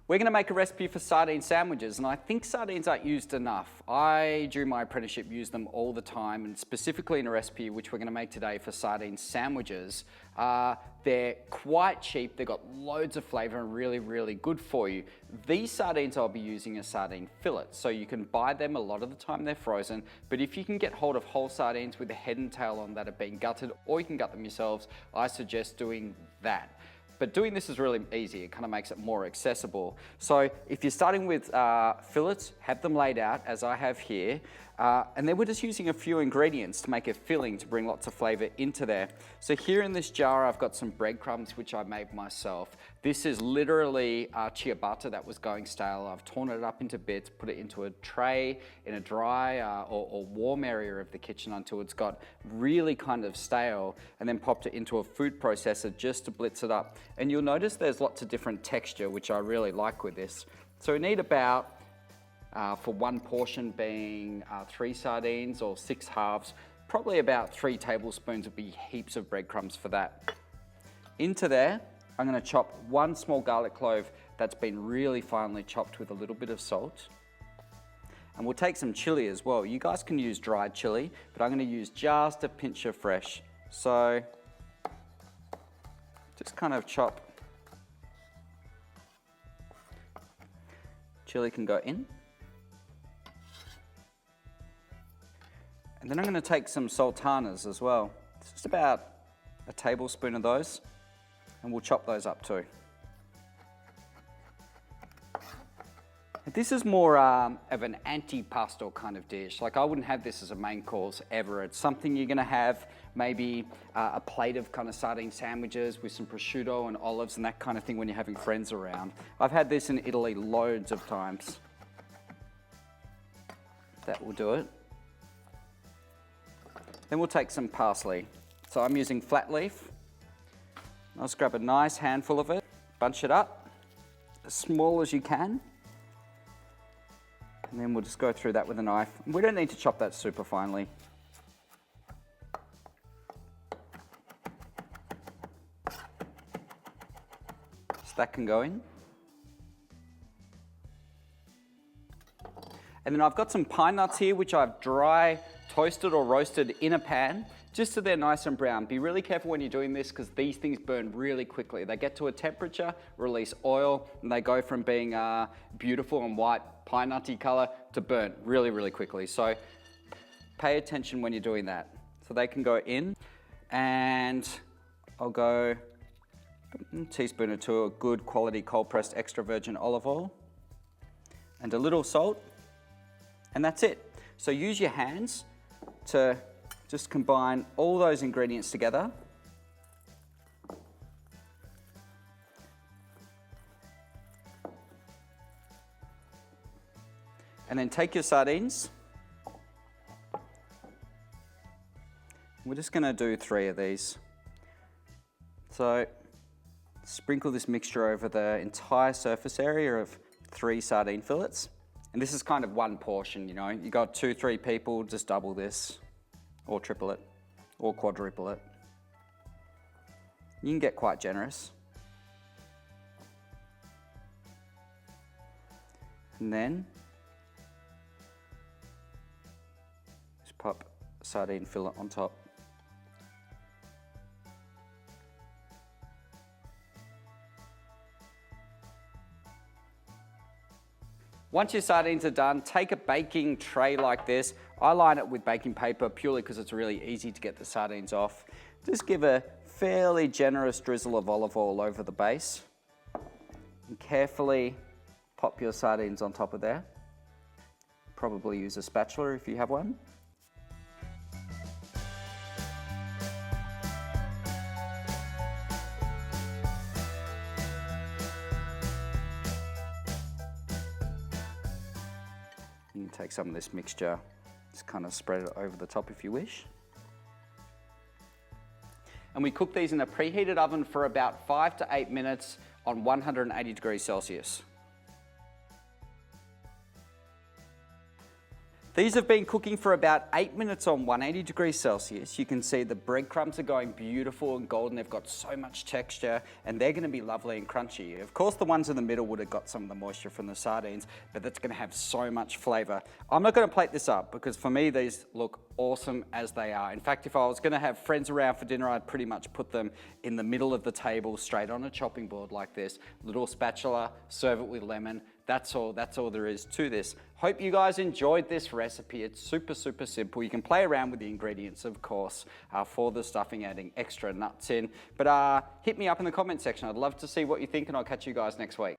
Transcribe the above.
We're going to make a recipe for sardine sandwiches, and I think sardines aren't used enough. I, during my apprenticeship, use them all the time, and specifically in a recipe which we're going to make today for sardine sandwiches. They're quite cheap, they've got loads of flavour and really, really good for you. These sardines I'll be using as sardine fillets, so you can buy them. A lot of the time they're frozen, but if you can get hold of whole sardines with the head and tail on that have been gutted, or you can gut them yourselves, I suggest doing that. But doing this is really easy. It kind of makes it more accessible. So if you're starting with fillets, have them laid out as I have here. And then we're just using a few ingredients to make a filling to bring lots of flavor into there. So here in this jar, I've got some breadcrumbs, which I made myself. This is literally ciabatta that was going stale. I've torn it up into bits, put it into a tray in a dry or warm area of the kitchen until it's got really kind of stale, and then popped it into a food processor just to blitz it up. And you'll notice there's lots of different texture, which I really like with this. So we need about, for one portion being 3 sardines or 6 halves, probably about 3 tablespoons would be heaps of breadcrumbs for that. Into there, I'm going to chop 1 small garlic clove that's been really finely chopped with a little bit of salt. And we'll take some chili as well. You guys can use dried chili, but I'm going to use just a pinch of fresh. So just kind of chop. Chili can go in. And then I'm going to take some sultanas as well. It's just about a tablespoon of those, and we'll chop those up too. This is more of an antipasto kind of dish. Like, I wouldn't have this as a main course ever. It's something you're going to have, maybe a plate of kind of sardine sandwiches with some prosciutto and olives and that kind of thing when you're having friends around. I've had this in Italy loads of times. That will do it. Then we'll take some parsley. So I'm using flat leaf. I'll just grab a nice handful of it, bunch it up as small as you can. And then we'll just go through that with a knife. We don't need to chop that super finely. So that can go in. And then I've got some pine nuts here, which I've dry toasted or roasted in a pan, just so they're nice and brown. Be really careful when you're doing this, because these things burn really quickly. They get to a temperature, release oil, and they go from being beautiful and white pine nutty color to burn really, really quickly. So pay attention when you're doing that. So they can go in, and I'll go a teaspoon or 2 of good quality cold pressed extra virgin olive oil, and a little salt, and that's it. So use your hands to just combine all those ingredients together. And then take your sardines. We're just going to do 3 of these. So sprinkle this mixture over the entire surface area of 3 sardine fillets. And this is kind of 1 portion, you know. You got 2-3 people, just double this, or triple it, or quadruple it. You can get quite generous. And then just pop a sardine fillet on top. Once your sardines are done, take a baking tray like this. I line it with baking paper purely because it's really easy to get the sardines off. Just give a fairly generous drizzle of olive oil over the base, and carefully pop your sardines on top of there. Probably use a spatula if you have one. You can take some of this mixture, just kind of spread it over the top if you wish. And we cook these in a preheated oven for about 5 to 8 minutes on 180 degrees Celsius. These have been cooking for about 8 minutes on 180 degrees Celsius. You can see the breadcrumbs are going beautiful and golden. They've got so much texture and they're gonna be lovely and crunchy. Of course, the ones in the middle would have got some of the moisture from the sardines, but that's gonna have so much flavor. I'm not gonna plate this up because for me, these look awesome as they are. In fact, if I was gonna have friends around for dinner, I'd pretty much put them in the middle of the table, straight on a chopping board like this, little spatula, serve it with lemon. That's all there is to this. Hope you guys enjoyed this recipe. It's super, super simple. You can play around with the ingredients, of course, for the stuffing, adding extra nuts in. But hit me up in the comment section. I'd love to see what you think, and I'll catch you guys next week.